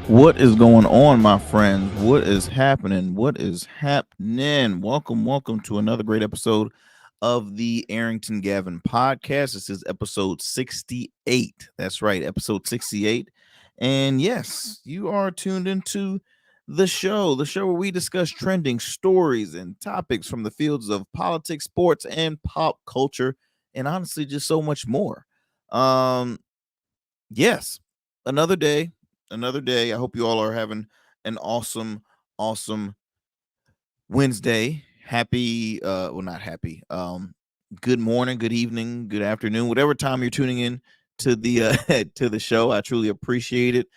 What is going on, my friends? What is happening? What is happening? Welcome to another great episode of the Arrington Gavin podcast. This is episode 68. That's right, episode 68. And yes, you are tuned into the show where we discuss trending stories and topics from the fields of politics, sports, and pop culture, and honestly, just so much more. Um, Yes, another day, another day. I hope you all are having an awesome Wednesday. Happy, well, not happy. Good morning, good evening, good afternoon, whatever time you're tuning in to the to the show. I truly appreciate it.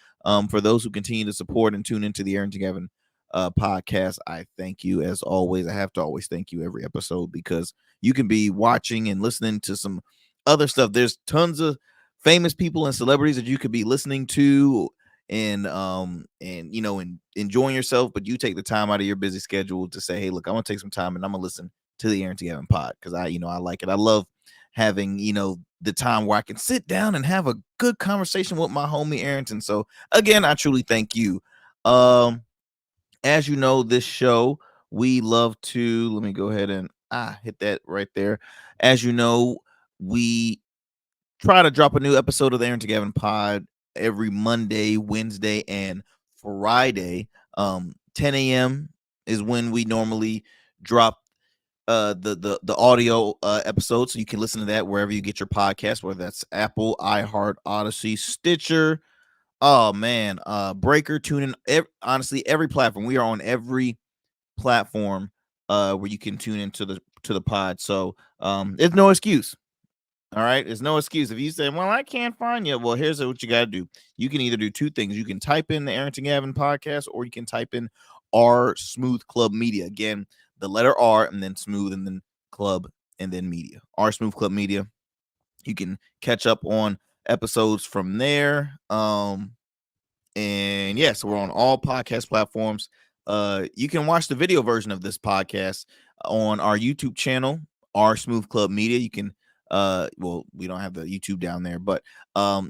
For those who continue to support and tune into the Arrington Gavin podcast, I thank you as always. I have to always thank you every episode because you can be watching and listening to some other stuff. There's tons of famous people and celebrities that you could be listening to and and enjoying yourself, but you take the time out of your busy schedule to say, hey, look, I'm gonna take some time and I'm gonna listen to the Aaron T. Gavin pod because I like it. I love having the time where I can sit down and have a good conversation with my homie Arrington. So again, I truly thank you. um as you know, this show, we love to, let me go ahead and hit that right there. As you know, we try to drop a new episode of the Aaron to Gavin pod every Monday, Wednesday, and Friday. 10 a.m. is when we normally drop the audio episode, so you can listen to that wherever you get your podcast, whether that's Apple, iHeart, Odyssey, Stitcher. Oh man, Breaker, TuneIn. Honestly, every platform. We are on every platform where you can tune into the pod. So it's no excuse. All right. There's no excuse. If you say, well, I can't find you, well, here's what you got to do. You can either do two things. You can type in the Arrington Gavin podcast, or you can type in R Smooth Club Media. Again, the letter R and then smooth and then club and then media. R Smooth Club Media. You can catch up on episodes from there. And yes, we're on all podcast platforms. You can watch the video version of this podcast on our YouTube channel, our Smooth Club Media. You can well, we don't have the YouTube down there, but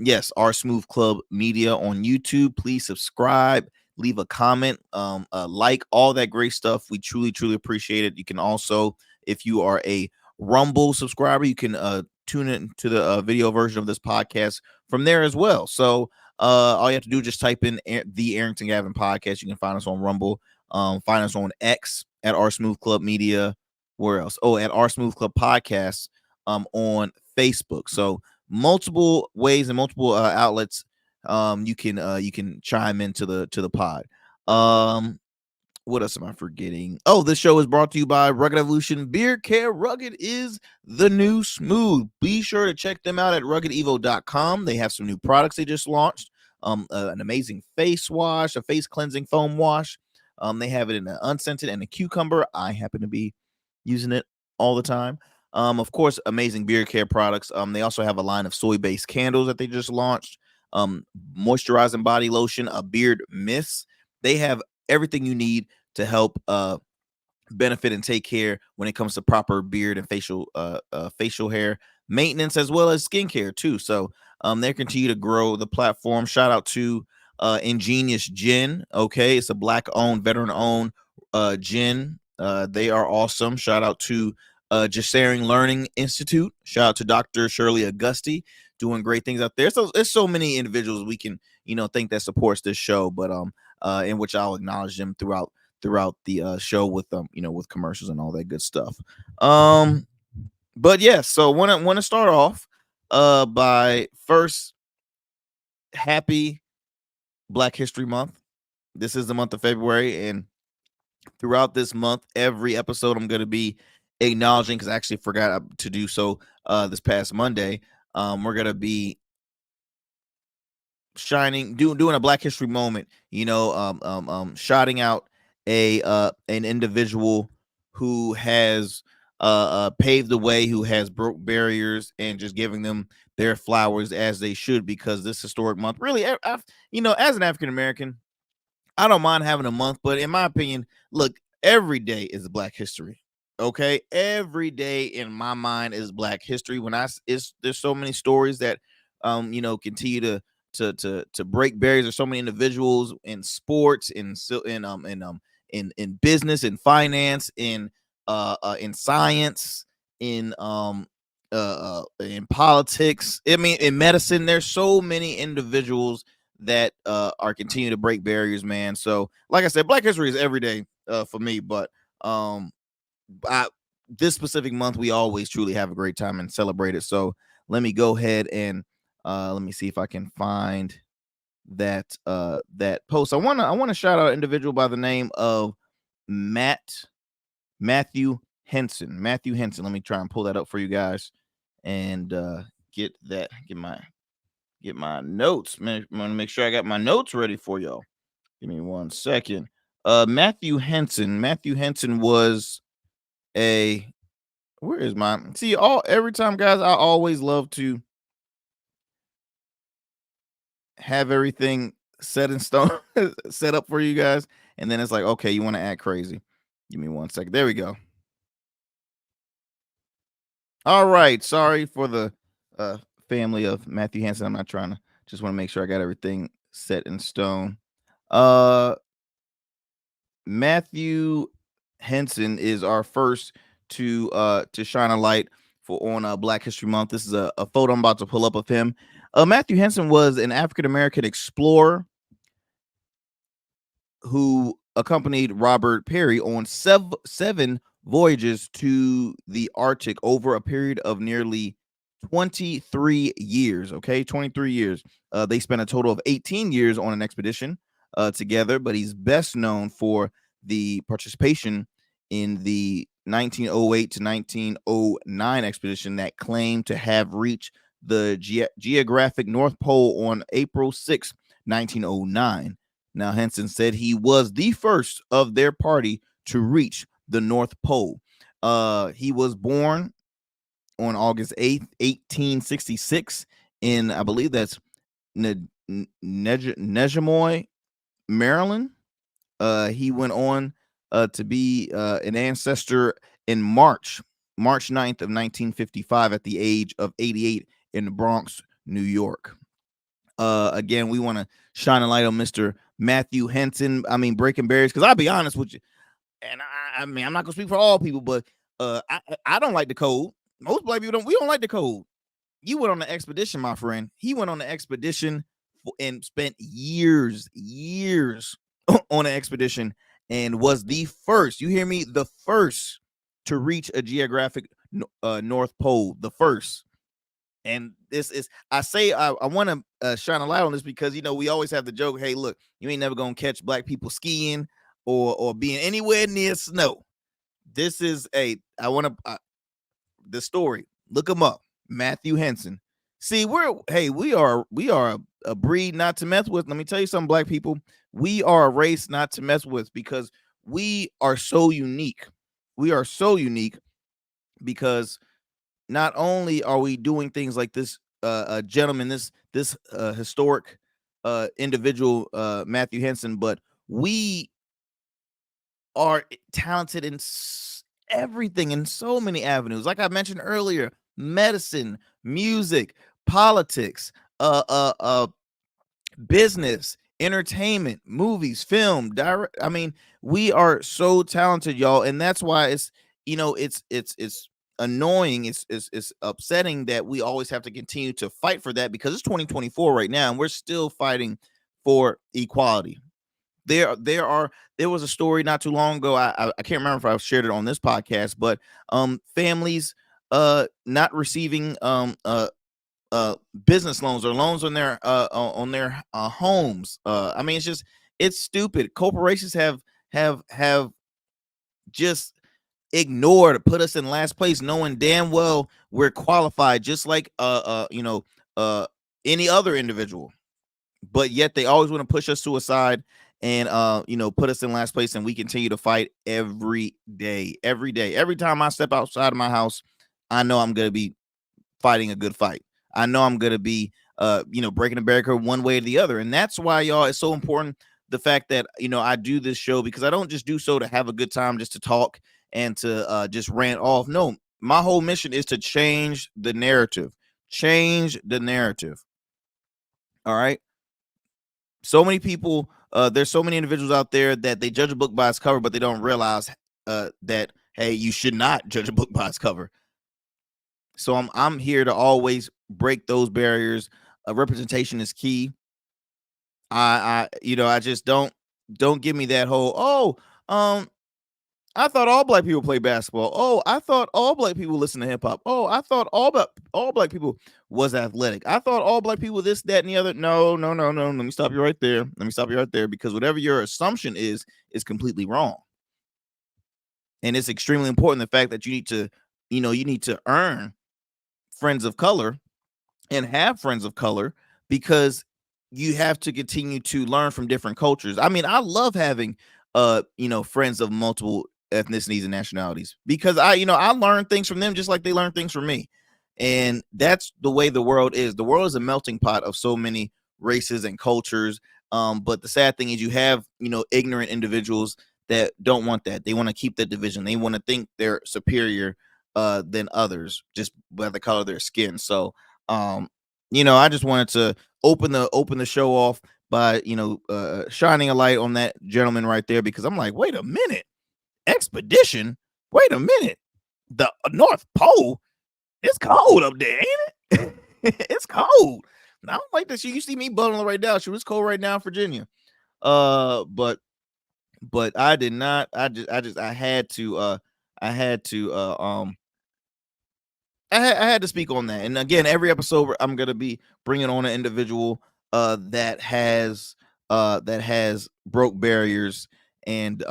yes, our Smooth Club Media on YouTube. Please subscribe, leave a comment, like, all that great stuff. We truly appreciate it. You can also, if you are a Rumble subscriber, you can tune in to the video version of this podcast from there as well. So all you have to do is just type in the Arrington Gavin podcast. You can find us on Rumble. Find us on X at our Smooth Club Media. Where else? Oh, at our Smooth Club Podcast on Facebook. So multiple ways and multiple outlets you can chime into the pod. Um what else am I forgetting? Oh, this show is brought to you by Rugged Evolution Beard Care. Rugged is the new smooth. Be sure to check them out at ruggedevo.com. They have some new products they just launched. An amazing face wash, a face cleansing foam wash. They have it in an unscented and a cucumber. I happen to be using it all the time. Of course, amazing beard care products. They also have a line of soy-based candles that they just launched. Moisturizing body lotion, a beard mist. They have everything you need to help benefit and take care when it comes to proper beard and facial hair maintenance, as well as skincare too. So they continue to grow the platform. Shout out to Ingenious Gin. Okay, it's a black owned, veteran owned gin. They are awesome. Shout out to Jassaring Learning Institute. Shout out to Dr. Shirley Augusti, doing great things out there. So there's so many individuals we can think that supports this show, but in which I'll acknowledge them throughout the show with with commercials and all that good stuff. But yeah, so want to start off by first, happy Black History Month. This is the month of February, and throughout this month, every episode I'm going to be acknowledging, because I actually forgot to do so this past Monday. We're going to be doing a Black History moment, shouting out an individual who has paved the way, who has broke barriers, and just giving them their flowers as they should, because this historic month really, as an African American, I don't mind having a month, but in my opinion, look, every day is Black History. Okay, every day in my mind is Black History. When there's so many stories that continue to break barriers. There's so many individuals in sports, in business, in finance, in science, in politics. I mean, in medicine, there's so many individuals that are continuing to break barriers, man. So, like I said, Black History is every day for me, but um, I, this specific month we always truly have a great time and celebrate it. So let me go ahead and let me see if I can find that post. I want to shout out an individual by the name of Matthew Henson. Matthew Henson. Let me try and pull that up for you guys and get my notes. Man, I want to make sure I got my notes ready for y'all. Give me 1 second. Matthew Henson. Matthew Henson was a where is my see all every time, guys, I always love to have everything set in stone set up for you guys, and then it's like, okay, you want to act crazy. Give me 1 second. There we go. All right, sorry for the uh family of Matthew Hansen. I'm not trying to, just want to make sure I got everything set in stone. uh Matthew Henson is our first to shine a light for on Black History Month. This is a photo I'm about to pull up of him. Matthew Henson was an African American explorer who accompanied Robert Perry on seven voyages to the Arctic over a period of nearly 23 years. Okay, 23 years. They spent a total of 18 years on an expedition together, but he's best known for the participation in the 1908 to 1909 expedition that claimed to have reached the geographic North Pole on April 6th, 1909. Now, Henson said he was the first of their party to reach the North Pole. He was born on August 8th, 1866, in, I believe that's Nejemoy, Maryland. He went on to be an ancestor in March 9th of 1955 at the age of 88 in the Bronx, New York. Again, we want to shine a light on Mr. Matthew Henson. I mean, breaking barriers, because I'll be honest with you, and I mean, I'm not gonna speak for all people, but I don't like the cold. Most Black people don't. We don't like the cold. You went on an expedition, my friend. He went on an expedition and spent years on an expedition and was the first. You hear me? The first to reach a geographic North Pole. The first. And this is, I say, I want to shine a light on this because, we always have the joke, hey, look, you ain't never gonna catch Black people skiing or being anywhere near snow. This is the story. Look him up, Matthew Henson. See, we are a breed not to mess with. Let me tell you something, Black people. We are a race not to mess with because we are so unique. We are so unique because not only are we doing things like this gentleman, this historic individual, Matthew Henson, but we are talented in everything, in so many avenues. Like I mentioned earlier, medicine, music, politics, business, entertainment, movies, film, direct. I mean, we are so talented, y'all, and that's why it's it's annoying. It's upsetting that we always have to continue to fight for that because it's 2024 right now, and we're still fighting for equality. There was a story not too long ago. I can't remember if I've shared it on this podcast, but families not receiving business loans or loans on their homes. I mean, it's stupid. Corporations have just ignored, put us in last place, knowing damn well we're qualified, just like any other individual. But yet they always want to push us to a side and put us in last place, and we continue to fight every day. Every time I step outside of my house, I know I'm gonna be fighting a good fight. I know I'm gonna be breaking a barrier one way or the other. And that's why, y'all, it's so important, the fact that I do this show, because I don't just do so to have a good time, just to talk and to just rant off. No, my whole mission is to change the narrative. Change the narrative. All right. So many people, there's so many individuals out there that they judge a book by its cover, but they don't realize that, hey, you should not judge a book by its cover. So I'm here to always break those barriers. Representation is key. I just don't give me that whole, um I thought all black people play basketball. Oh, I thought all black people listen to hip hop. Oh, I thought all black people was athletic. I thought all black people this, that, and the other. No, no, no, no. Let me stop you right there. Let me stop you right there, because whatever your assumption is completely wrong. And it's extremely important, the fact that you need to earn friends of color and have friends of color, because you have to continue to learn from different cultures. I mean, I love having friends of multiple ethnicities and nationalities, because I learn things from them just like they learn things from me. And that's the way the world is. The world is a melting pot of so many races and cultures. But the sad thing is, you have, ignorant individuals that don't want that. They want to keep that division. They want to think they're superior than others just by the color of their skin. So um I just wanted to open the show off by shining a light on that gentleman right there, because I'm like, wait a minute, expedition. Wait a minute, the North Pole. It's cold up there, ain't it? It's cold. I don't like that. You see me buttling right now. It's cold right now in Virginia. But I did not. I had to. I had to. I had to speak on that. And again, every episode I'm gonna be bringing on an individual that has broke barriers and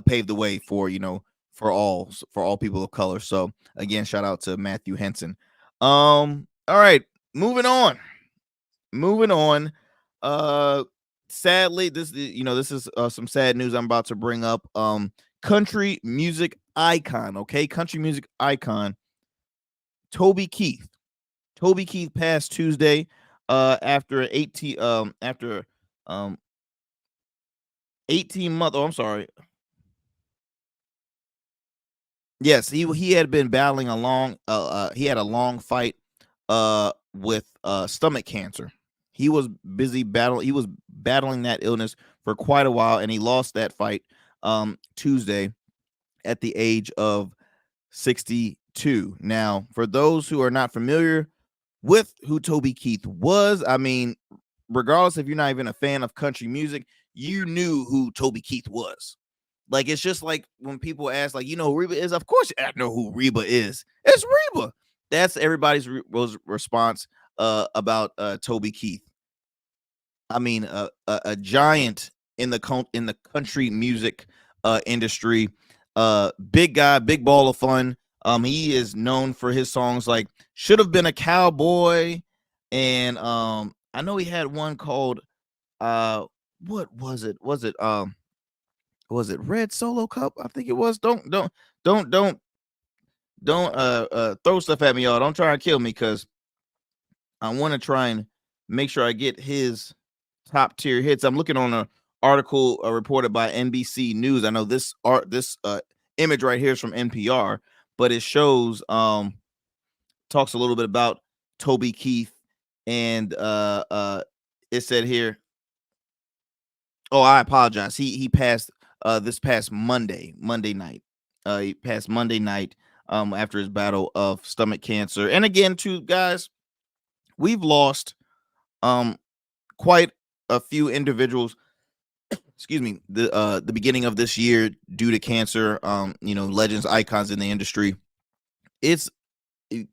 paved the way for for all people of color. So again, shout out to Matthew Henson. All right, moving on. Moving on. Uh Sadly, this is some sad news I'm about to bring up. Country music icon, okay? Country music icon Toby Keith. Toby Keith passed Tuesday after 18 month. Oh, I'm sorry. Yes, he had been battling a long he had a long fight with stomach cancer. He was battling that illness for quite a while, and he lost that fight Tuesday at the age of 62. Now, for those who are not familiar with who Toby Keith was, I mean, regardless if you're not even a fan of country music, you knew who Toby Keith was. Like, it's just like when people ask, like, who Reba is? Of course, I know who Reba is. It's Reba. That's everybody's response about Toby Keith. I mean, a giant in the country music industry. Big guy, big ball of fun. He is known for his songs like "Should Have Been a Cowboy," and I know he had one called what was it? Was it Red Solo Cup? I think it was. Don't don't don't throw stuff at me, y'all. Don't try and kill me, because I want to try and make sure I get his top tier hits. I'm looking on an article reported by NBC News. I know this image right here is from NPR, but it shows talks a little bit about Toby Keith, and it said here. Oh, I apologize. He passed this past Monday night. He passed Monday night after his battle of stomach cancer. And again, too, guys, we've lost um quite a few individuals, excuse me, the beginning of this year due to cancer, legends, icons in the industry. It's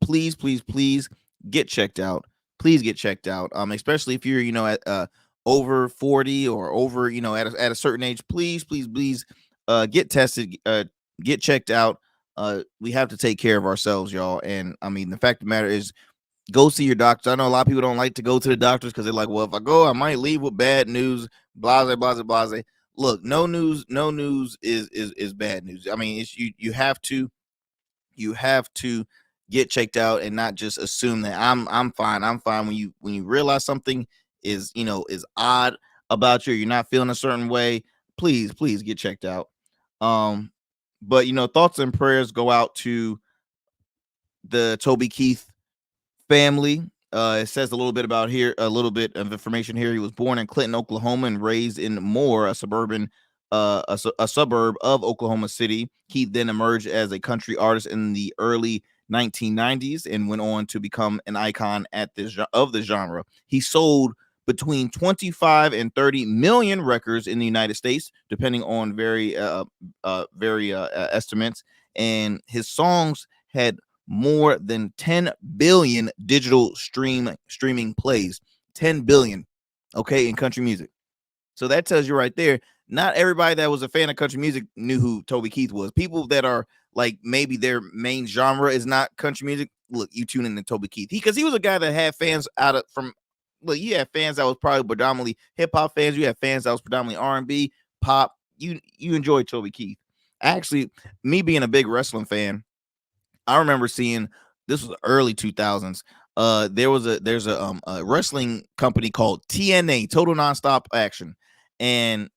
Please, please, please get checked out. Please get checked out. Especially if you're, at over 40 or over, at a certain age. Please, please, please get tested, get checked out. We have to take care of ourselves, y'all. And I mean, the fact of the matter is, go see your doctor. I know a lot of people don't like to go to the doctors because they're like, well, if I go, I might leave with bad news. Blase, blase, blase. Look, no news is bad news. I mean, it's you have to get checked out and not just assume that I'm fine. I'm fine. When you realize something is odd about you, you're not feeling a certain way, please get checked out. Um, but thoughts and prayers go out to the Toby Keith family. It says a little bit about here, a little bit of information here. He was born in Clinton, Oklahoma, and raised in Moore, a suburb of Oklahoma City. Keith then emerged as a country artist in the early 1990s and went on to become an icon of the genre. He sold between 25 and 30 million records in the United States, depending on very estimates. And his songs had more than 10 billion digital streaming plays. 10 billion, okay, in country music. So that tells you right there, not everybody that was a fan of country music knew who Toby Keith was. People that are like maybe their main genre is not country music. Look, you tune into Toby Keith. Because he was a guy that had fans out of from look, you had fans that was probably predominantly hip hop fans, you had fans that was predominantly R&B, pop. You enjoyed Toby Keith. Actually, me being a big wrestling fan, I remember seeing this was the early 2000s. There's a wrestling company called TNA, Total Nonstop Action, and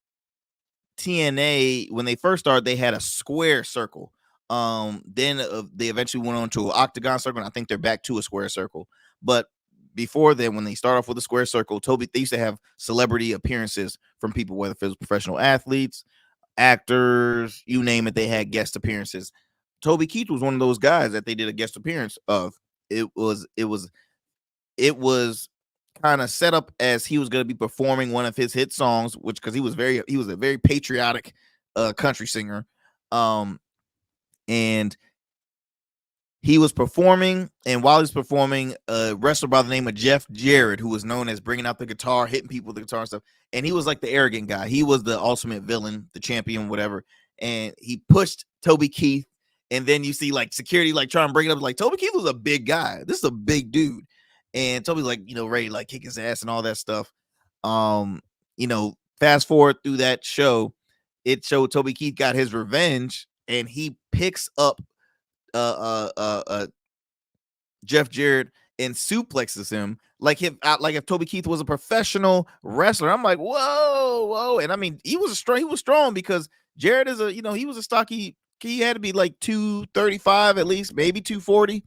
TNA when they first started they had a square circle. Then they eventually went on to an octagon circle, and I think they're back to a square circle. But before then, when they start off with a square circle, they used to have celebrity appearances from people, whether it was professional athletes, actors, you name it, they had guest appearances. Toby Keith was one of those guys that they did a guest appearance of. It was kind of set up as he was going to be performing one of his hit songs, which because he was a very patriotic country singer, and he was performing, and while he's performing, a wrestler by the name of Jeff Jarrett, who was known as bringing out the guitar, hitting people with the guitar and stuff, and he was like the arrogant guy. He was the ultimate villain, the champion, whatever, and he pushed Toby Keith, and then you see like security like trying to bring it up, like Toby Keith was a big guy. This is a big dude, and Toby's like ready to like kick his ass and all that stuff. Fast forward through that show, it showed Toby Keith got his revenge, and he picks up Jeff Jarrett and suplexes him like if Toby Keith was a professional wrestler. I'm like, whoa. And I mean, he was strong because Jarrett is he was a stocky, he had to be like 235 at least, maybe 240.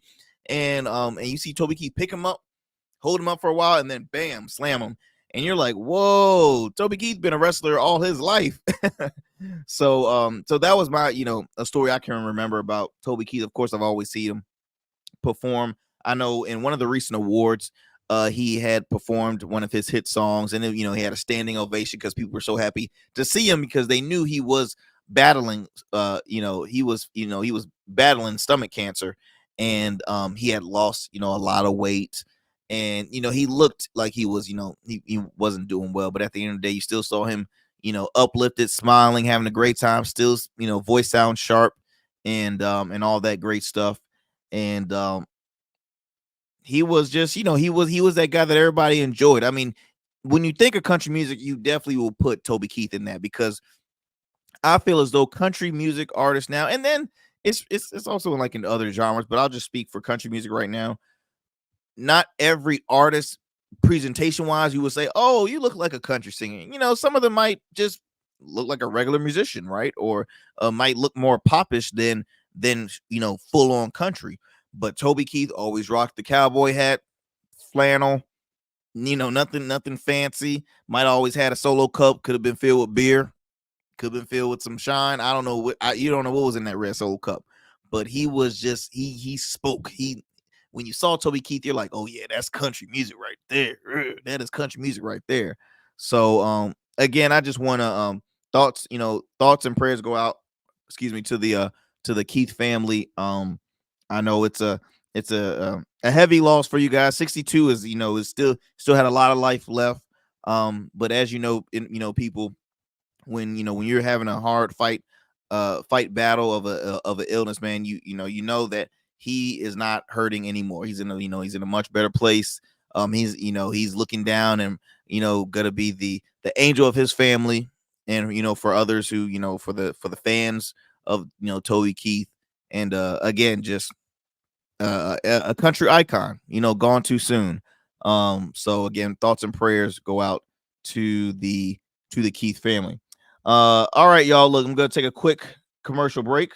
And you see Toby Keith pick him up, hold him up for a while, and then bam, slam him. And you're like, whoa, Toby Keith's been a wrestler all his life. So that was my, a story I can remember about Toby Keith. Of course, I've always seen him perform. I know in one of the recent awards, he had performed one of his hit songs, and he had a standing ovation because people were so happy to see him because they knew he was battling, he was battling stomach cancer, and he had lost, a lot of weight. And he looked like he was, he wasn't doing well, but at the end of the day, you still saw him, uplifted, smiling, having a great time, still, voice sounds sharp, and all that great stuff. And he was just, he was that guy that everybody enjoyed. I mean, when you think of country music, you definitely will put Toby Keith in that, because I feel as though country music artists now, and then it's also like in other genres, but I'll just speak for country music right now. Not every artist, presentation wise, you would say, oh, you look like a country singer. Some of them might just look like a regular musician, right? Or might look more popish than full on country. But Toby Keith always rocked the cowboy hat, flannel, nothing fancy. Might always had a solo cup, could have been filled with beer, could have been filled with some shine. I don't know you don't know what was in that red solo cup, but he was just he spoke. When you saw Toby Keith, you're like, oh yeah, that's country music right there. That is country music right there. So again, I just want to thoughts and prayers go out, excuse me, to the Keith family. I know it's a heavy loss for you guys. 62 is still had a lot of life left. But as people, when you're having a hard fight battle of an illness, man, you know that he is not hurting anymore. He's in a much better place. He's looking down and gonna be the angel of his family, and for others who for the fans of Toby Keith, and again, just a country icon, gone too soon. So again, thoughts and prayers go out to the Keith family. All right, y'all. Look, I'm gonna take a quick commercial break,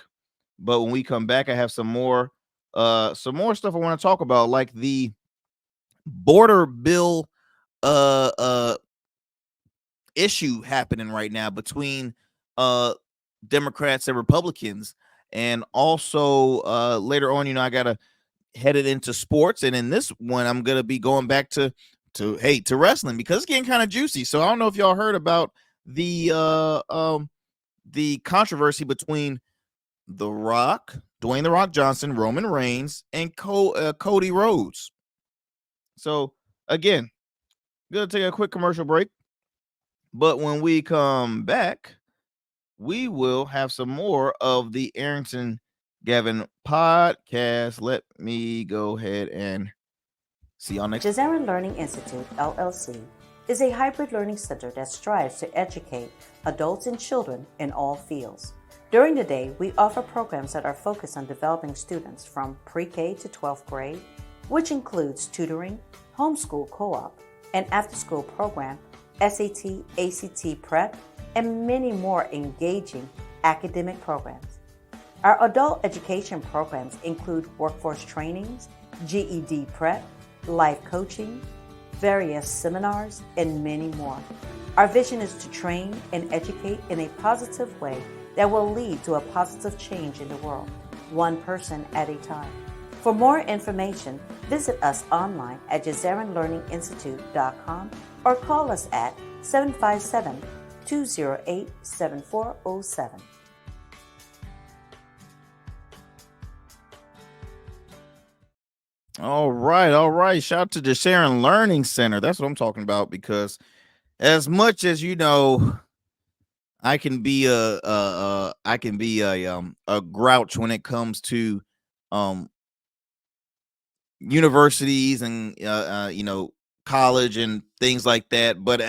but when we come back, I have some more stuff I want to talk about, like the border bill uh uh issue happening right now between uh Democrats and Republicans. And also later on, I gotta head it into sports. And in this one, I'm gonna be going back to wrestling because it's getting kind of juicy. So I don't know if y'all heard about the controversy between The Rock, Dwayne The Rock Johnson, Roman Reigns, and Cody Rhodes. So again, gonna take a quick commercial break. But when we come back, we will have some more of the Arrington Gavin podcast. Let me go ahead and see y'all next. Jazera Learning Institute, LLC, is a hybrid learning center that strives to educate adults and children in all fields. During the day, we offer programs that are focused on developing students from pre-K to 12th grade, which includes tutoring, homeschool co-op, an after-school program, SAT, ACT prep, and many more engaging academic programs. Our adult education programs include workforce trainings, GED prep, life coaching, various seminars, and many more. Our vision is to train and educate in a positive way that will lead to a positive change in the world, one person at a time. For more information, visit us online at JazarenLearningInstitute.com or call us at 757-208-7407. All right. Shout out to the Sharon Learning Center. That's what I'm talking about, because as much as I can be a grouch when it comes to universities and college and things like that. But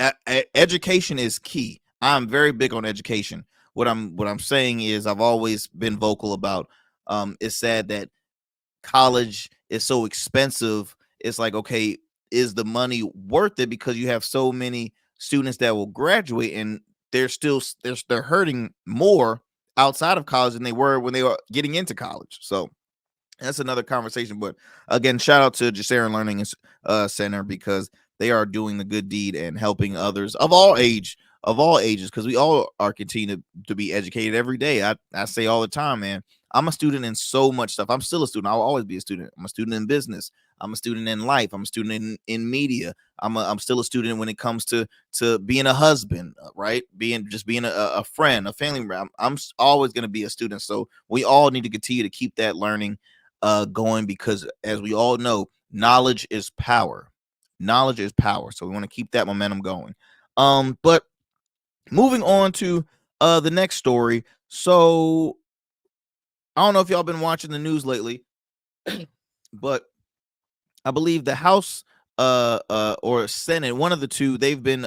education is key. I'm very big on education. What I'm saying is I've always been vocal about. It's sad that college is so expensive. It's like, okay, is the money worth it? Because you have so many students that will graduate and they're hurting more outside of college than they were when they were getting into college. So that's another conversation. But again, shout out to Jasarin Learning Center, because they are doing the good deed and helping others of all ages, because we all are continuing to be educated every day. I say all the time, man, I'm a student in so much stuff. I'm still a student. I'll always be a student. I'm a student in business. I'm a student in life. I'm a student in media. I'm still a student when it comes to being a husband, right? Being a friend, a family member. I'm always going to be a student. So we all need to continue to keep that learning going, because as we all know, knowledge is power. Knowledge is power. So we want to keep that momentum going. But moving on to the next story. So I don't know if y'all been watching the news lately, but I believe the House or Senate, one of the two, they've been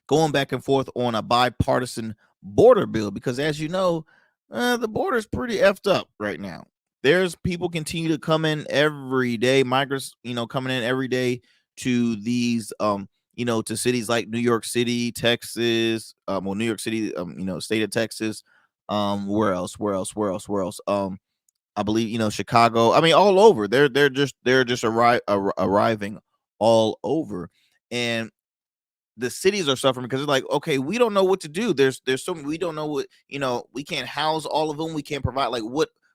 going back and forth on a bipartisan border bill, because as you know, the border is pretty effed up right now. There's people continue to come in every day, migrants, coming in every day to these to cities like New York City, Texas, New York City, state of Texas, where else? I believe Chicago. I mean, all over. They're just arriving all over, and the cities are suffering because they're like, okay, we don't know what to do. There's so we don't know what we can't house all of them. We can't provide, like,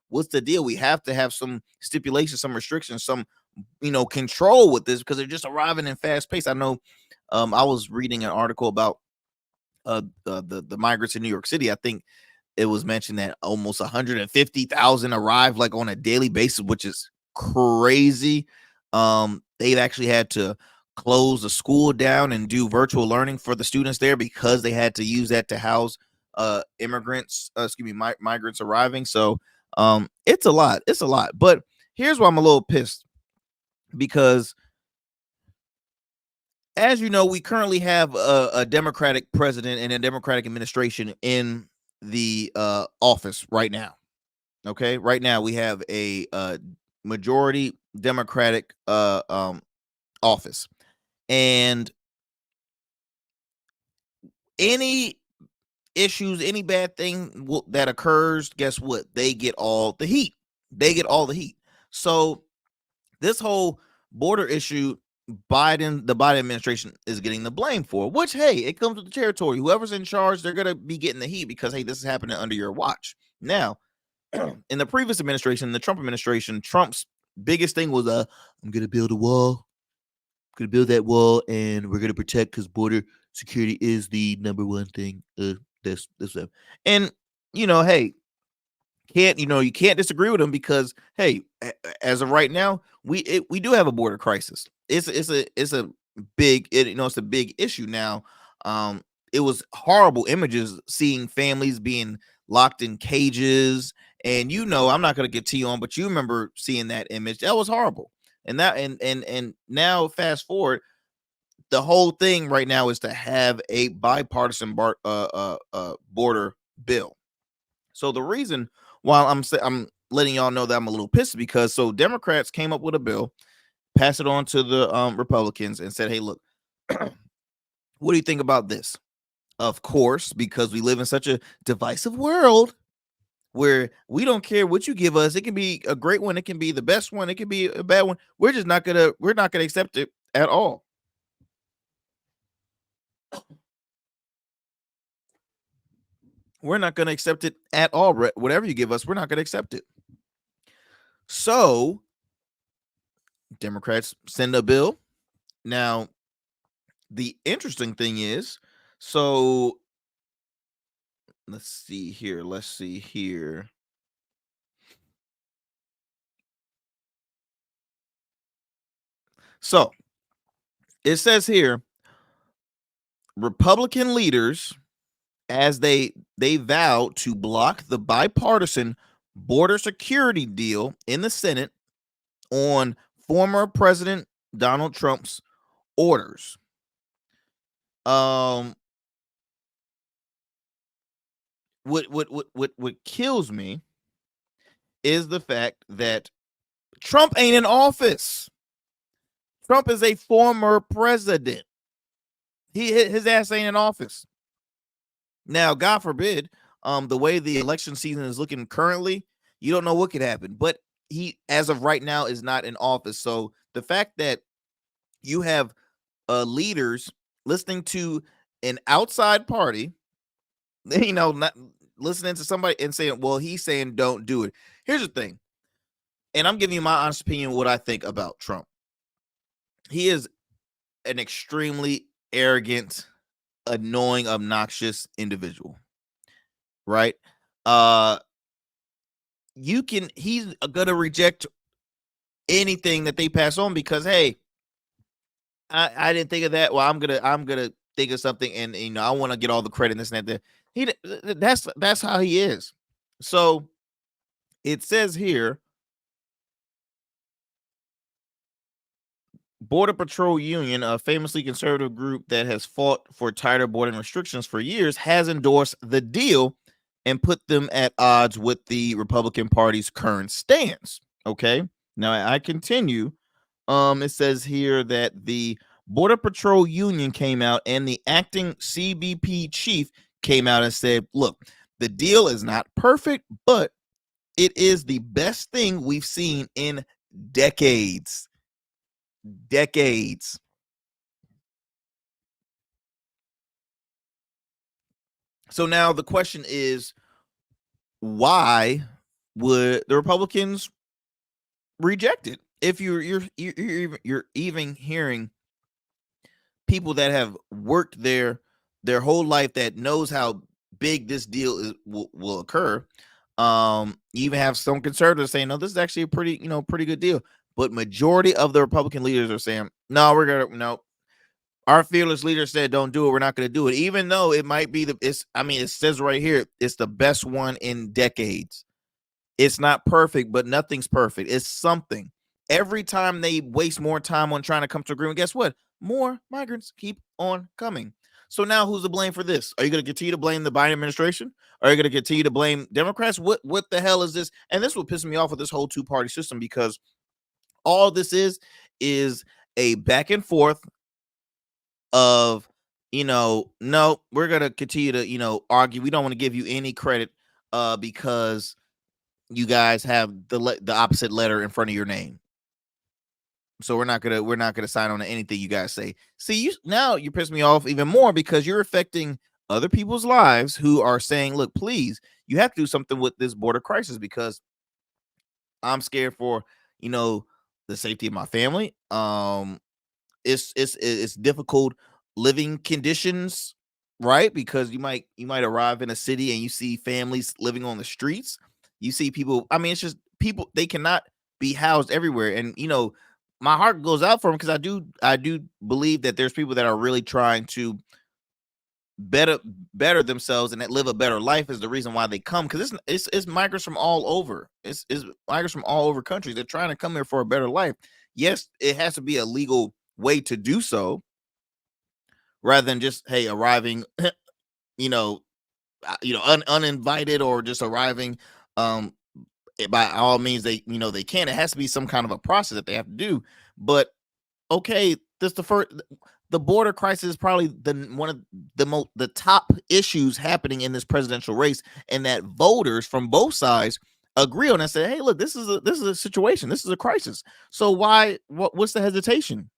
what's the deal? We have to have some stipulations, some restrictions, some control with this, because they're just arriving in fast pace. I know. I was reading an article about the migrants in New York City. I think it was mentioned that almost 150,000 arrive like on a daily basis, which is crazy. They've actually had to close the school down and do virtual learning for the students there, because they had to use that to house migrants arriving. So it's a lot. But here's why I'm a little pissed, because as you know, we currently have a Democratic president and a Democratic administration in the office right now. Okay, right now we have a majority Democratic office, and any issues, any bad thing that occurs, guess what? They get all the heat. So this whole border issue the Biden administration is getting the blame for, which, hey, it comes with the territory. Whoever's in charge, they're going to be getting the heat because, hey, this is happening under your watch. Now, in the previous administration, the Trump administration, Trump's biggest thing was, I'm going to build a wall. I'm going to build that wall, and we're going to protect because border security is the number one thing. This. And, hey, you can't disagree with him because, hey, as of right now, we do have a border crisis. It's a big it's a big issue now. It was horrible images seeing families being locked in cages, and I'm not going to get to you on, but you remember seeing that image. That was horrible. And that and now fast forward, the whole thing right now is to have a bipartisan border bill. So the reason why I'm letting y'all know that I'm a little pissed because Democrats came up with a bill, passed it on to the Republicans, and said, "Hey, look, what do you think about this?" Of course, because we live in such a divisive world where we don't care what you give us. It can be a great one, it can be the best one, it can be a bad one. We're not gonna accept it at all. We're not going to accept it at all. Whatever you give us, we're not going to accept it. So Democrats send a bill. Now, the interesting thing is, let's see here. So it says here, Republican leaders, as they vow to block the bipartisan border security deal in the Senate on former President Donald Trump's orders. What kills me is the fact that Trump ain't in office. Trump is a former president. His ass ain't in office. Now, God forbid, the way the election season is looking currently, you don't know what could happen. But he, as of right now, is not in office. So the fact that you have leaders listening to an outside party, not listening to somebody and saying, well, he's saying don't do it. Here's the thing, and I'm giving you my honest opinion what I think about Trump. He is an extremely arrogant, annoying, obnoxious individual, right? He's gonna reject anything that they pass on because, hey, I didn't think of that. Well, I'm gonna think of something, and I want to get all the credit and this and that. That's how he is. So it says here, Border Patrol Union, a famously conservative group that has fought for tighter border restrictions for years, has endorsed the deal and put them at odds with the Republican Party's current stance. Okay, now I continue. It says here that the Border Patrol Union came out and the acting CBP chief came out and said, look, the deal is not perfect, but it is the best thing we've seen in decades. So now the question is, why would the Republicans reject it? If you're even hearing people that have worked their whole life that knows how big this deal will occur, you even have some conservatives saying, no, this is actually a pretty good deal. But majority of the Republican leaders are saying, no, our fearless leader said don't do it. We're not going to do it, even though it might be it says right here, it's the best one in decades. It's not perfect, but nothing's perfect. It's something. Every time they waste more time on trying to come to agreement, guess what? More migrants keep on coming. So now who's to blame for this? Are you going to continue to blame the Biden administration? Are you going to continue to blame Democrats? What the hell is this? And this will piss me off with this whole two-party system, because all this is a back and forth of, no, we're going to continue to, argue. We don't want to give you any credit because you guys have the opposite letter in front of your name. So we're not gonna sign on to anything you guys say. See, you piss me off even more because you're affecting other people's lives who are saying, look, please, you have to do something with this border crisis because I'm scared for, you know, the safety of my family. It's difficult living conditions, right? Because you might arrive in a city and you see families living on the streets. You see people. I mean, it's just people. They cannot be housed everywhere, and my heart goes out for them because I do believe that there's people that are really trying to better better themselves and that live a better life is the reason why they come because it's migrants from all over. It's migrants from all over countries. They're trying to come here for a better life. Yes, it has to be a legal way to do so rather than just hey arriving you know uninvited or just arriving um by all means they can. It has to be some kind of a process that they have to do. But okay, this the border crisis is probably one of the top issues happening in this presidential race, and that voters from both sides agree on and say, hey, look, this is a situation, this is a crisis. So what's the hesitation?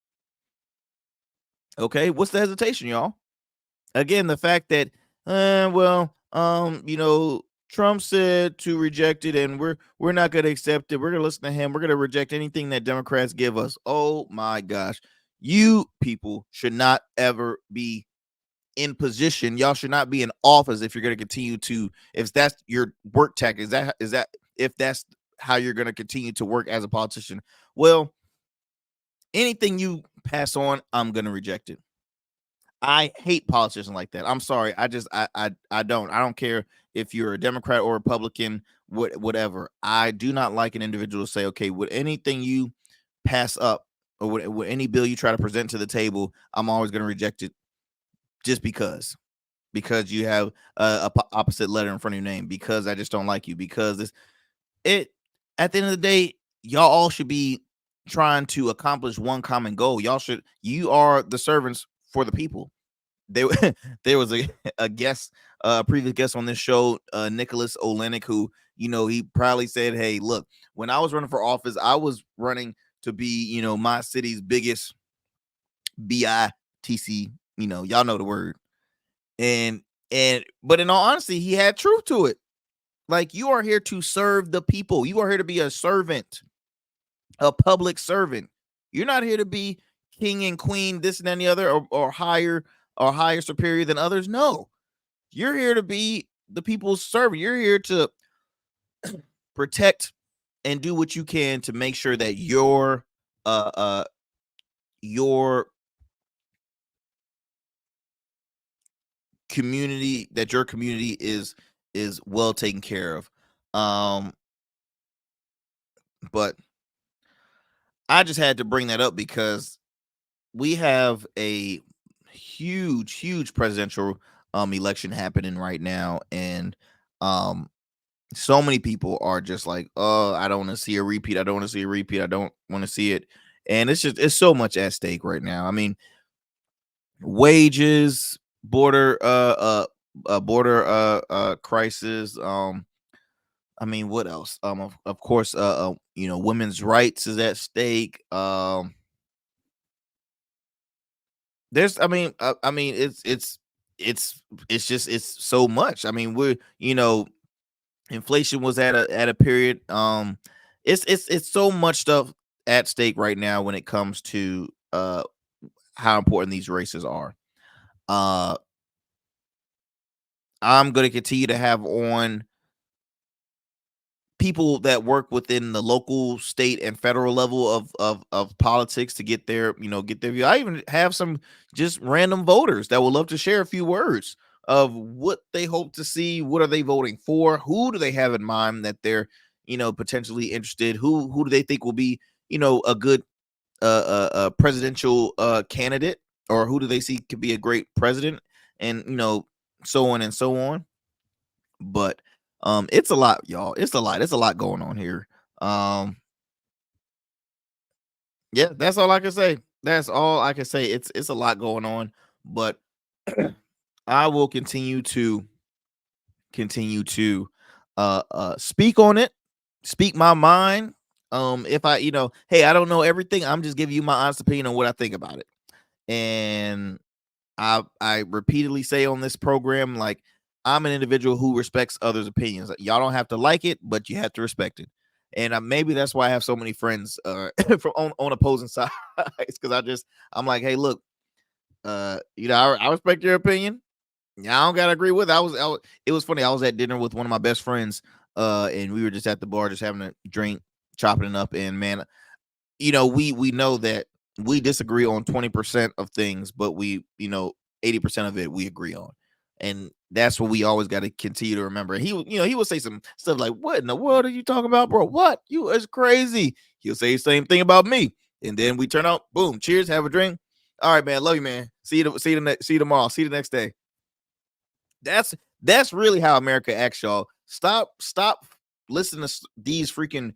Okay, what's the hesitation, y'all? Again, the fact that Trump said to reject it, and we're not going to accept it. We're going to listen to him. We're going to reject anything that Democrats give us. Oh my gosh, you people should not ever be in position. Y'all should not be in office if you're going to continue to, if that's your work tactic. Is that if that's how you're going to continue to work as a politician? Well, anything you pass on, I'm going to reject it. I hate politicians like that. I'm sorry. I don't care if you're a Democrat or Republican, whatever. I do not like an individual to say, okay, with anything you pass up or with any bill you try to present to the table, I'm always going to reject it just because you have opposite letter in front of your name, because I just don't like you, because it at the end of the day, y'all all should be trying to accomplish one common goal. You are the servants for the people. There there was a guest, previous guest on this show, Nicholas Olenek, who he proudly said, hey, look, when I was running for office, I was running to be my city's biggest bitc, y'all know the word. And but in all honesty, he had truth to it. Like, you are here to serve the people. You are here to be a servant, a public servant. You're not here to be king and queen, this and then the other, or higher superior than others. No, you're here to be the people's servant. You're here to protect and do what you can to make sure that uh uh your your community is well taken care of. Um, but I just had to bring that up because we have a huge presidential election happening right now, and um so many people are just like, oh, I don't want to see a repeat, I don't want to see a repeat, I don't want to see it. And it's so much at stake right now. I mean, wages, border crisis, I mean, what else? Of course, women's rights is at stake. I mean, it's so much. I mean, inflation was at a period. It's so much stuff at stake right now when it comes to how important these races are. Uh, I'm going to continue to have on people that work within the local, state, and federal level of politics to get their view. I even have some just random voters that would love to share a few words of what they hope to see. What are they voting for? Who do they have in mind that they're potentially interested? Who do they think will be a good presidential candidate, or who do they see could be a great president, and so on and so on. But it's a lot, y'all. It's a lot going on here. Um, yeah, that's all I can say. That's all I can say. It's a lot going on, but I will continue to speak on it, speak my mind. If I, hey, I don't know everything. I'm just giving you my honest opinion on what I think about it. And I repeatedly say on this program, like, I'm an individual who respects others' opinions. Y'all don't have to like it, but you have to respect it. And maybe that's why I have so many friends from on opposing sides, because I'm like, hey, look, I respect your opinion. Yeah, I don't gotta agree with it. It was funny. I was at dinner with one of my best friends, and we were just at the bar, just having a drink, chopping it up. And man, we know that we disagree on 20% of things, but 80% of it we agree on. And that's what we always got to continue to remember. And he will say some stuff like, "What in the world are you talking about, bro? What? You is crazy." He'll say the same thing about me. And then we turn out, boom, cheers, have a drink. All right, man. Love you, man. See you tomorrow. See you the next day. That's really how America acts, y'all. Stop listening to these freaking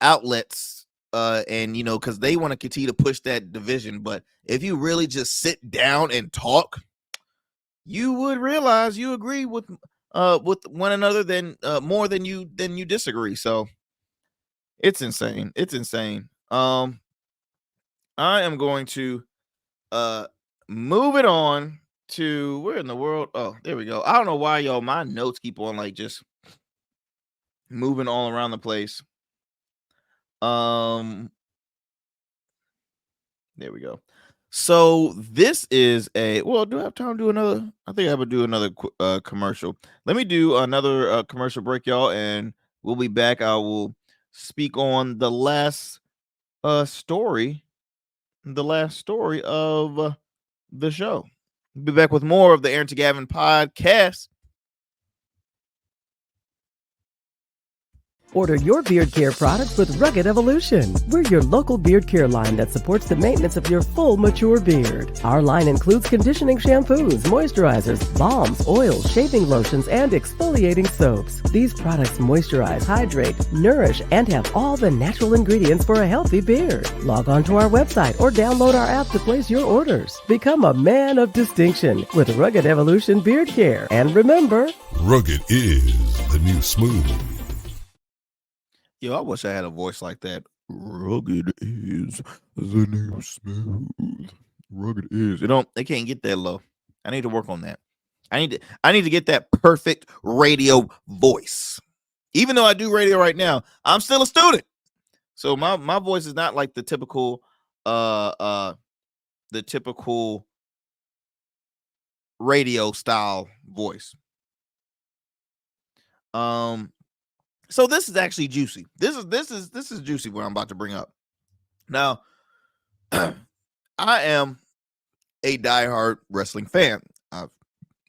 outlets, and because they want to continue to push that division. But if you really just sit down and talk, you would realize you agree with one another than more than you disagree. So it's insane. It's insane. I am going to move it on to where in the world? Oh, there we go. I don't know why, y'all. My notes keep on like just moving all around the place. Um, there we go. So this is a well. Do I have time to do another? I think I would do another commercial. Let me do another commercial break, y'all, and we'll be back. I will speak on story, the last story of the show. Be back with more of the Arrington Gavin podcast. Order your beard care products with Rugged Evolution. We're your local beard care line that supports the maintenance of your full, mature beard. Our line includes conditioning shampoos, moisturizers, balms, oils, shaving lotions, and exfoliating soaps. These products moisturize, hydrate, nourish, and have all the natural ingredients for a healthy beard. Log on to our website or download our app to place your orders. Become a man of distinction with Rugged Evolution Beard Care. And remember, rugged is the new smooth. Yo, I wish I had a voice like that. Rugged is the new smooth. Rugged is. They can't get that low. I need to work on that. I need to get that perfect radio voice. Even though I do radio right now, I'm still a student. So my voice is not like the typical radio style voice. So this is actually juicy. This is juicy what I'm about to bring up. Now, I am a diehard wrestling fan.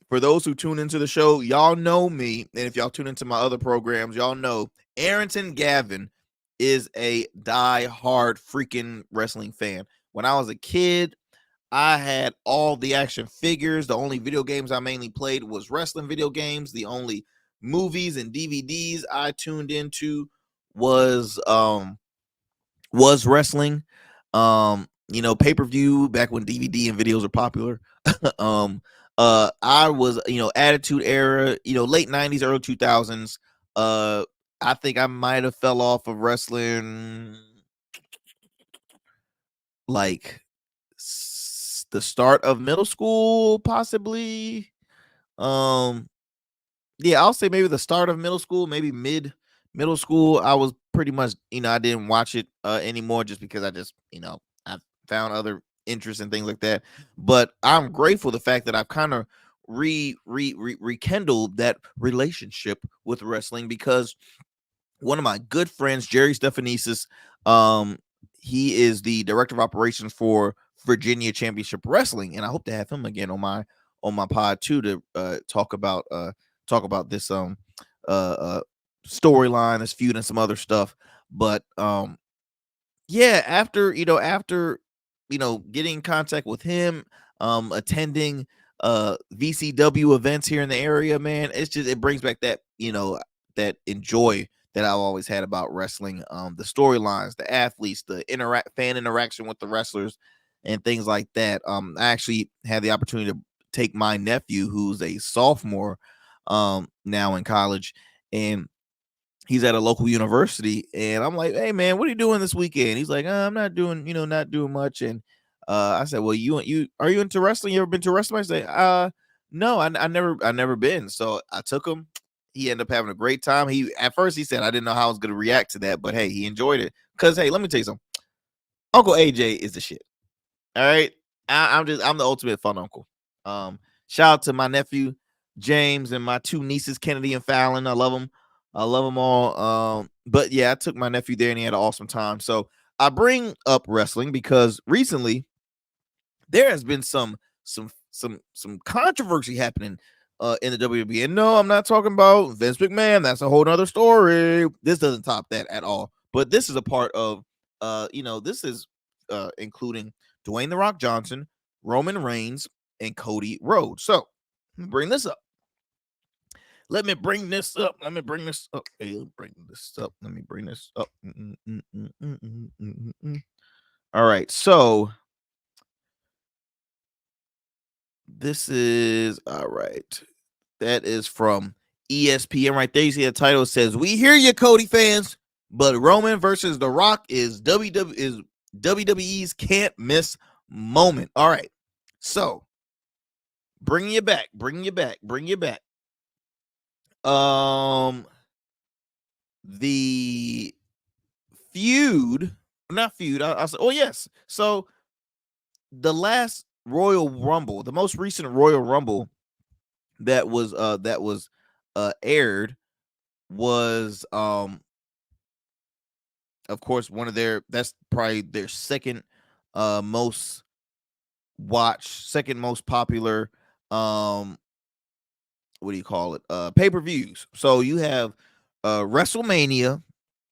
For those who tune into the show, y'all know me, and if y'all tune into my other programs, y'all know Arrington Gavin is a diehard freaking wrestling fan. When I was a kid, I had all the action figures. The only video games I mainly played was wrestling video games. The only movies and DVDs I tuned into was wrestling. Pay-per-view back when DVD and videos were popular. I was, Attitude Era, late 90s, early 2000s. I think I might have fell off of wrestling like the start of middle school, possibly. Yeah, I'll say maybe the start of middle school, maybe mid middle school. I was pretty much, I didn't watch it anymore just because I just, I found other interests and things like that. But I'm grateful the fact that I've kind of rekindled that relationship with wrestling, because one of my good friends, Jerry Stephanesis, he is the director of operations for Virginia Championship Wrestling, and I hope to have him again on my pod too to talk about this storyline, this feud, and some other stuff. But yeah, after getting in contact with him, attending VCW events here in the area, man, it brings back that that enjoy that I've always had about wrestling. The storylines, the athletes, the fan interaction with the wrestlers, and things like that. I actually had the opportunity to take my nephew, who's a sophomore now in college, and he's at a local university, and I'm like, hey man, what are you doing this weekend? He's like, I'm not doing, not doing much. And I said, well, you are you into wrestling? You ever been to wrestling? I say, no, I never been. So I took him. He ended up having a great time. He at first he said I didn't know how I was gonna react to that, but hey, he enjoyed it. Cause hey, let me tell you something. Uncle AJ is the shit. All right. I'm the ultimate fun uncle. Shout out to my nephew James and my two nieces, Kennedy and Fallon. I love them. I love them all. But yeah, I took my nephew there and he had an awesome time. So I bring up wrestling because recently there has been some controversy happening in the WWE. And no, I'm not talking about Vince McMahon. That's a whole nother story. This doesn't top that at all. But this is a part of this is including Dwayne The Rock Johnson, Roman Reigns, and Cody Rhodes. So let me bring this up. Let me bring this up. Let me bring this up. Hey, let me bring this up. Let me bring this up. All right. So this is all right. That is from ESPN right there. You see the title says, "We hear you, Cody fans, but Roman versus The Rock is WWE's can't miss moment." All right. So bring you back. The feud, not feud. I said, oh yes. So the last Royal Rumble, the most recent Royal Rumble that was aired was of course one of their, that's probably their second most watched, second most popular what do you call it, pay-per-views. So you have WrestleMania,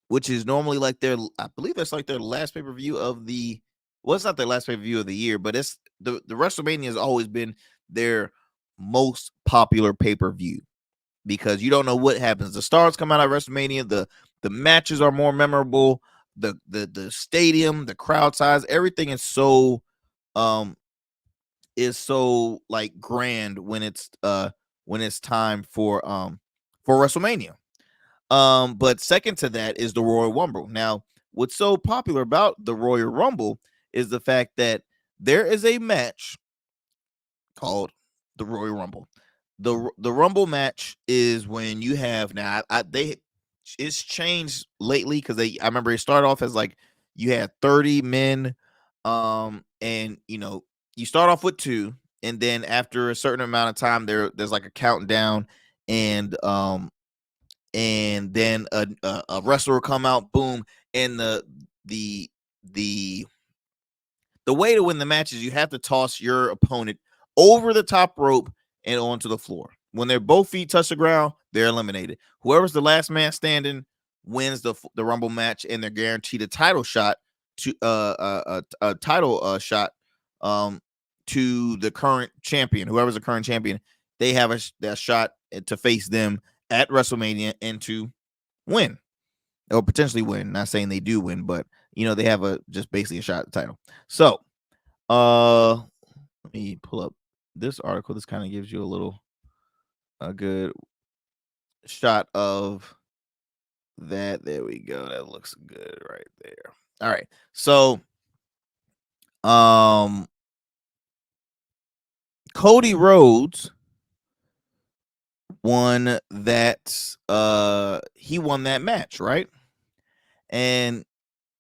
which is normally like their, I believe that's like their last pay-per-view of the, well, it's not their last pay-per-view of the year, but it's the WrestleMania has always been their most popular pay-per-view because you don't know what happens. The stars come out of WrestleMania, the matches are more memorable, the stadium, the crowd size, everything um is so like grand when it's time for WrestleMania. But second to that is the Royal Rumble. Now, what's so popular about the Royal Rumble is the fact that there is a match called the Royal Rumble. The Rumble match is when you have, now they, it's changed lately because I remember it started off as like you had 30 men, and you start off with two, and then after a certain amount of time there's like a countdown, and then a wrestler will come out, boom, and the the the way to win the match is you have to toss your opponent over the top rope and onto the floor. When their both feet touch the ground, they're eliminated. Whoever's the last man standing wins the Rumble match, and they're guaranteed a title shot to a title shot to the current champion. Whoever's the current champion, they have a shot to face them at WrestleMania and to win or potentially win. Not saying they do win, but they have just basically a shot at the title. So let me pull up this article. This kind of gives you a good shot of that. There we go. That looks good right there. All right. So Cody Rhodes won that, he won that match, right? And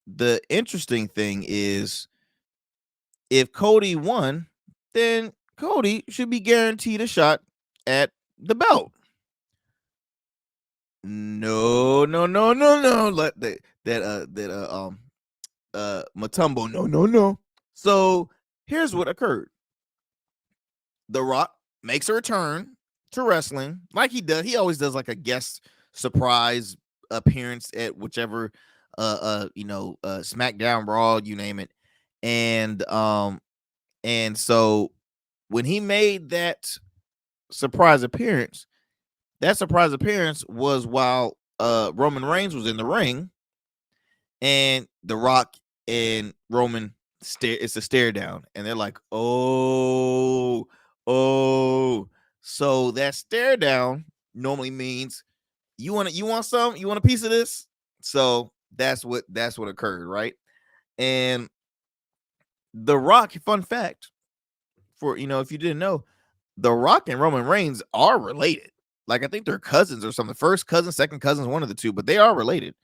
the interesting thing is, if Cody won, then Cody should be guaranteed a shot at the belt. No. Let Matumbo. No. So here's what occurred. The Rock makes a return to wrestling, like he does. He always does like a guest surprise appearance at whichever SmackDown, Raw, you name it. And so when he made that surprise appearance, that surprise appearance was while Roman Reigns was in the ring, and The Rock and Roman it's a stare down, and they're like, oh. So that stare down normally means You want some? You want a piece of this? So that's what occurred, right? And The Rock, fun fact for if you didn't know, The Rock and Roman Reigns are related. Like I think they're cousins or something. First cousin, second cousins, one of the two, but they are related.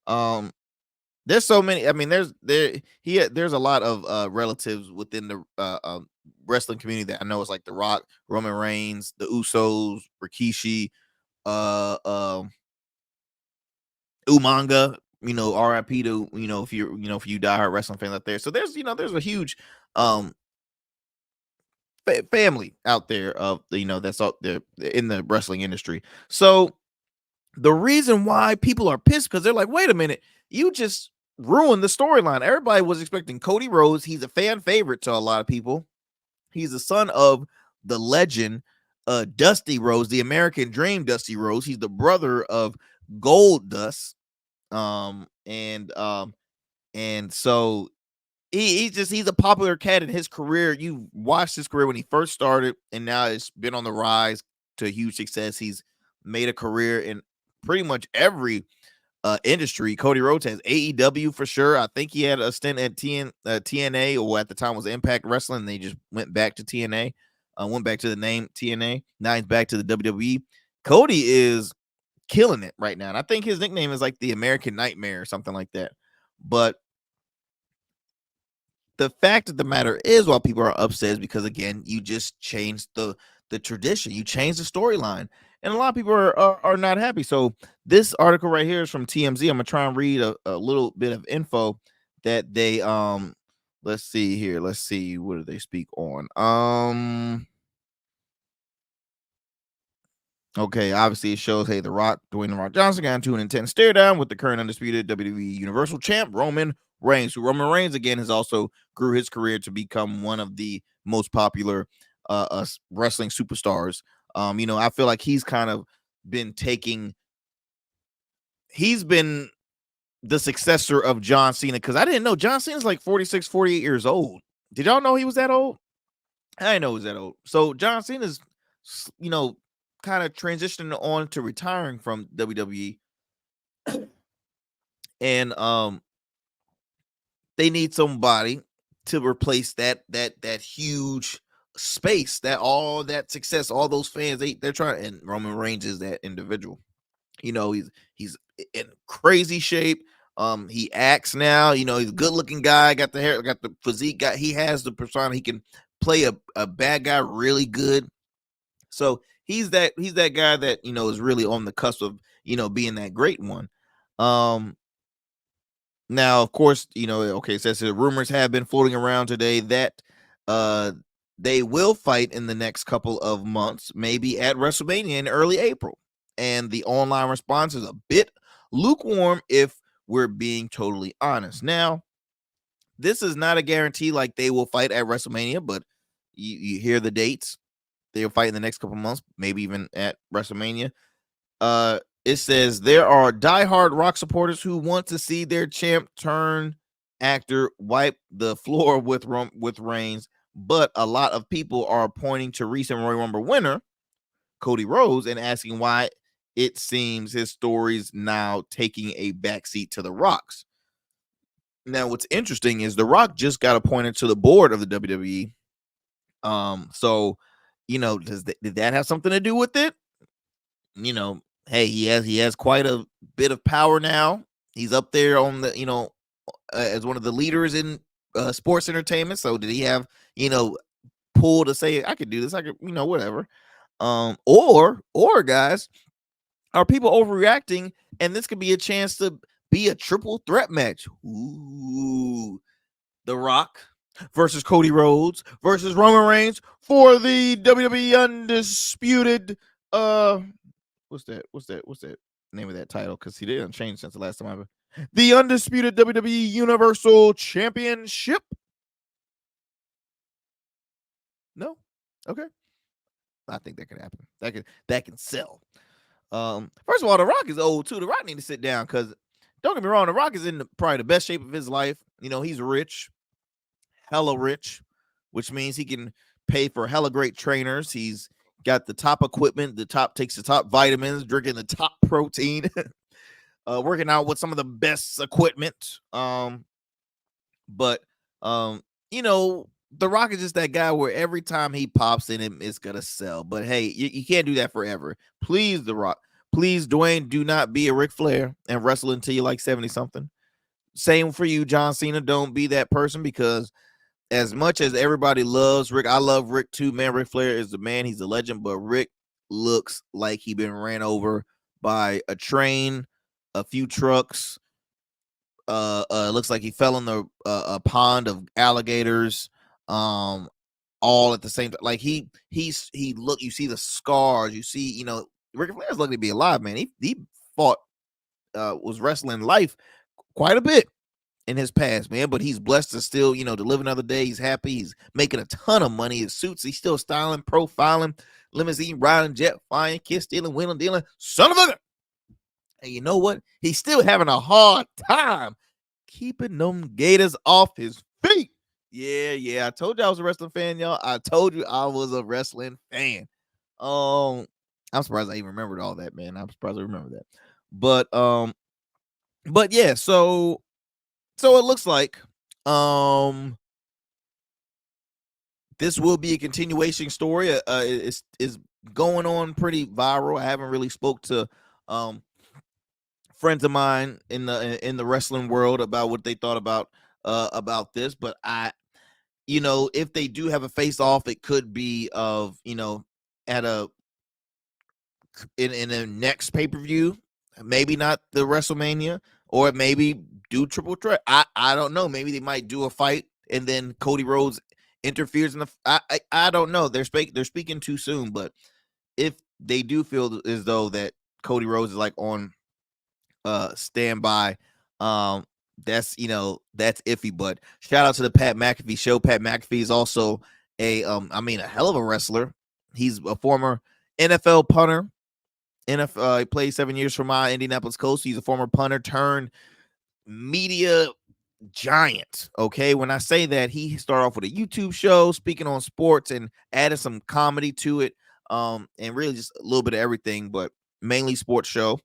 Um, there's so many. I mean, there's a lot of relatives within the wrestling community that I know. It's like The Rock, Roman Reigns, the Usos, Rikishi, uh, um, Umanga. R.I.P. to if you diehard wrestling fans out there. So there's a huge um family out there of that's out there in the wrestling industry. So the reason why people are pissed because they're like, wait a minute, you just ruined the storyline. Everybody was expecting Cody Rhodes. He's a fan favorite to a lot of people. He's the son of the legend Dusty Rhodes, the American Dream Dusty Rhodes. He's the brother of Gold Dust. And so he's a popular cat in his career. You watched his career when he first started, and now it's been on the rise to huge success. He's made a career in pretty much every industry. Cody Rhodes has AEW for sure. I think he had a stint at TNA, or at the time was Impact Wrestling. They just went back to TNA, went back to the name TNA. Now he's back to the WWE. Cody is killing it right now, and I think his nickname is like the American Nightmare or something like that. But the fact of the matter is, why people are upset is because, again, you just changed the tradition, you changed the storyline, and a lot of people are not happy. So this article right here is from TMZ. I'm gonna try and read a little bit of info that they let's see here. Let's see, what do they speak on? Okay, obviously it shows, hey, Dwayne The Rock Johnson got into an intense stare down with the current undisputed WWE Universal Champ, Roman Reigns, who Roman Reigns, again, has also grew his career to become one of the most popular wrestling superstars. I feel like he's kind of been he's been the successor of John Cena, because I didn't know John Cena's like 46, 48 years old. Did y'all know he was that old? I didn't know he was that old. So John Cena's, kind of transitioning on to retiring from WWE, and they need somebody to replace that huge space, that all that success, all those fans. They're trying, and Roman Reigns is that individual. He's in crazy shape. He acts now. He's a good looking guy. Got the hair, got the physique. He has the persona. He can play a bad guy really good. So he's that guy that is really on the cusp of being that great one. Now, of course, okay, it says here, rumors have been floating around today that they will fight in the next couple of months, maybe at WrestleMania in early April. And the online response is a bit lukewarm, if we're being totally honest. Now, this is not a guarantee like they will fight at WrestleMania, but you hear the dates. They'll fight in the next couple of months, maybe even at WrestleMania. It says there are diehard Rock supporters who want to see their champ turn actor wipe the floor with Reigns, but a lot of people are pointing to recent Royal Rumble winner Cody Rhodes and asking why it seems his story's now taking a backseat to The Rock's. Now, what's interesting is The Rock just got appointed to the board of the WWE. So, did that have something to do with it? Hey, he has quite a bit of power now. He's up there on the, as one of the leaders in sports entertainment. So did he have, pull to say, I could do this, I could, whatever. Or guys, are people overreacting, and this could be a chance to be a triple threat match? Ooh, The Rock versus Cody Rhodes versus Roman Reigns for the WWE Undisputed what's that name of that title, because he didn't change since the last time the Undisputed WWE Universal Championship. No? Okay. I think that could happen. That can sell. First of all, The Rock is old too. The Rock need to sit down, because don't get me wrong, The Rock is in probably the best shape of his life. He's rich, hella rich, which means he can pay for hella great trainers. He's got the top equipment, takes the top vitamins, drinking the top protein, working out with some of the best equipment. But you know, The Rock is just that guy where every time he pops in, it's gonna sell. But hey, you can't do that forever. Please, The Rock. Please, Dwayne, do not be a Ric Flair and wrestle until you're like 70 something. Same for you, John Cena. Don't be that person, because as much as everybody loves Rick, I love Rick too, man. Ric Flair is the man. He's a legend. But Rick looks like he been ran over by a train, a few trucks. Looks like he fell in a pond of alligators. All at the same time. Like he look. You see the scars. You see, Ric Flair's lucky to be alive, man. He fought, was wrestling life quite a bit in his past, man. But he's blessed to still, to live another day. He's happy. He's making a ton of money. His suits, he's still styling, profiling, limousine riding, jet flying, kiss stealing, wheeling, dealing. Son of a. And you know what? He's still having a hard time keeping them gators off his feet. Yeah. I told you I was a wrestling fan, y'all. I told you I was a wrestling fan. I'm surprised I even remembered all that, man. I'm surprised I remember that. But yeah, so it looks like this will be a continuation story. It's going on pretty viral. I haven't really spoke to friends of mine in the wrestling world about what they thought about this, but if they do have a face off, it could be of at in the next pay-per-view, maybe not the WrestleMania, or maybe do triple threat. I don't know. Maybe they might do a fight and then Cody Rhodes interferes in the. I don't know. They're speaking too soon, but if they do feel as though that Cody Rhodes is like on standby, that's iffy. But shout out to the Pat McAfee show. Pat McAfee is also a hell of a wrestler. He's a former NFL punter. He played 7 years for my Indianapolis Colts. He's a former punter turned media giant. Okay, when I say that, he started off with a YouTube show speaking on sports and added some comedy to it, and really just a little bit of everything, but mainly sports show.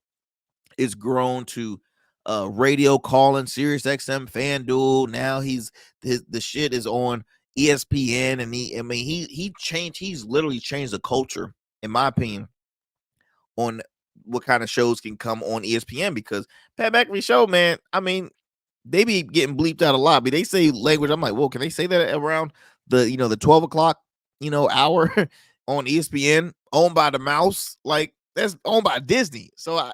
It's grown to radio calling, Sirius XM, FanDuel. Now the shit is on ESPN, and he's literally changed the culture, in my opinion, on what kind of shows can come on ESPN, because Pat McAfee show, man, they be getting bleeped out a lot. They say language. I'm like, whoa, can they say that around the 12 o'clock, hour on ESPN, owned by the mouse? Like, that's owned by Disney. So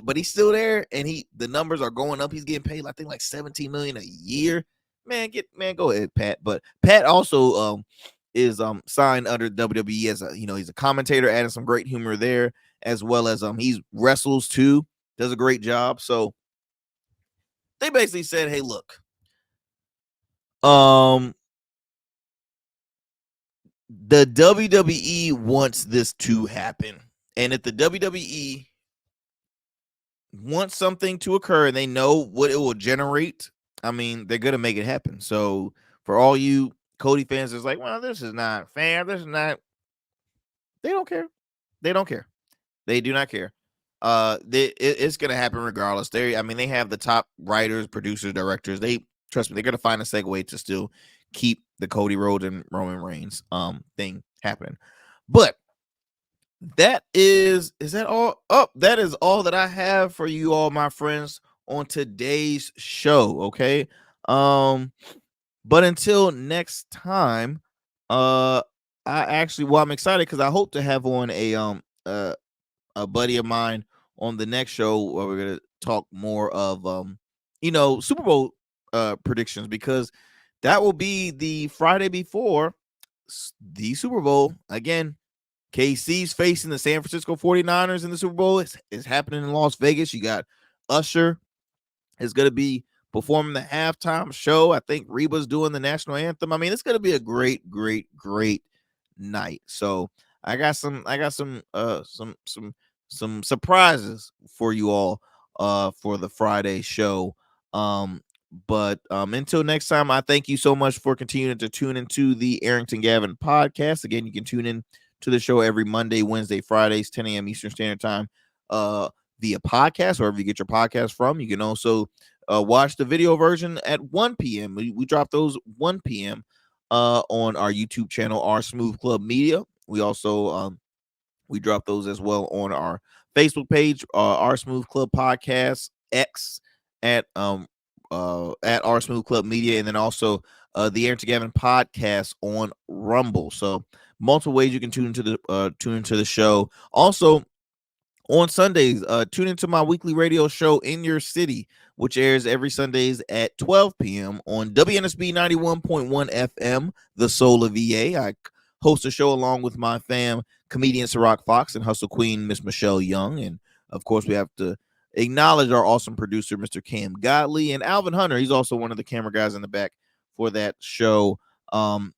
but he's still there, and the numbers are going up. He's getting paid, I think, like $17 million a year. Man, go ahead, Pat. But Pat also is signed under WWE as he's a commentator, adding some great humor there, as well as he wrestles too, does a great job. So they basically said, hey, look, the WWE wants this to happen, and if the WWE wants something to occur and they know what it will generate, they're gonna make it happen. So for all you Cody fans, it's like, well, this is not fair. This is not. They don't care. They don't care. They do not care. It's gonna happen regardless. They have the top writers, producers, directors. Trust me, they're gonna find a segue to still keep the Cody Rhodes and Roman Reigns thing happening. But is that all? That is all that I have for you all, my friends, on today's show. Okay. But until next time, I'm excited because I hope to have on a buddy of mine on the next show where we're gonna talk more of Super Bowl predictions, because that will be the Friday before the Super Bowl. Again, KC's facing the San Francisco 49ers in the Super Bowl. It's happening in Las Vegas. You got Usher is going to be performing the halftime show. I think Reba's doing the national anthem. It's going to be a great night. So I got some surprises for you all for the Friday show. But until next time, I thank you so much for continuing to tune into the Arrington Gavin podcast. Again, you can tune in to the show every Monday, Wednesday, Fridays, 10 a.m. Eastern Standard Time, via podcast, wherever you get your podcast from. You can also watch the video version at 1 p.m. We drop those 1 p.m. On our YouTube channel, Our Smooth Club Media. We also we drop those as well on our Facebook page, Our Smooth Club Podcast X at Our Smooth Club Media, and then also the Arrington Gavin podcast on Rumble. So multiple ways you can tune into the show. Also on Sundays, tune into my weekly radio show In Your City, which airs every Sundays at 12 p.m. on WNSB 91.1 FM, the Soul of VA. I host a show along with my fam, comedian Ciroc Fox, and hustle queen Miss Michelle Young. And of course, we have to acknowledge our awesome producer, Mr. Cam Godley, and Alvin Hunter. He's also one of the camera guys in the back for that show. Again,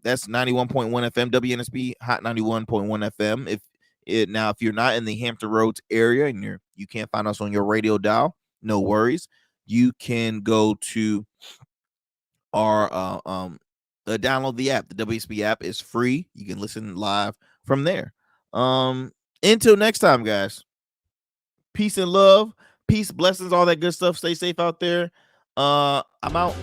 that's 91.1 FM, WNSB Hot 91.1 FM. If you're not in the Hampton Roads area and you can't find us on your radio dial, no worries. You can go to our download the app. The WSB app is free. You can listen live from there. Until next time, guys. Peace and love, peace, blessings, all that good stuff. Stay safe out there. I'm out.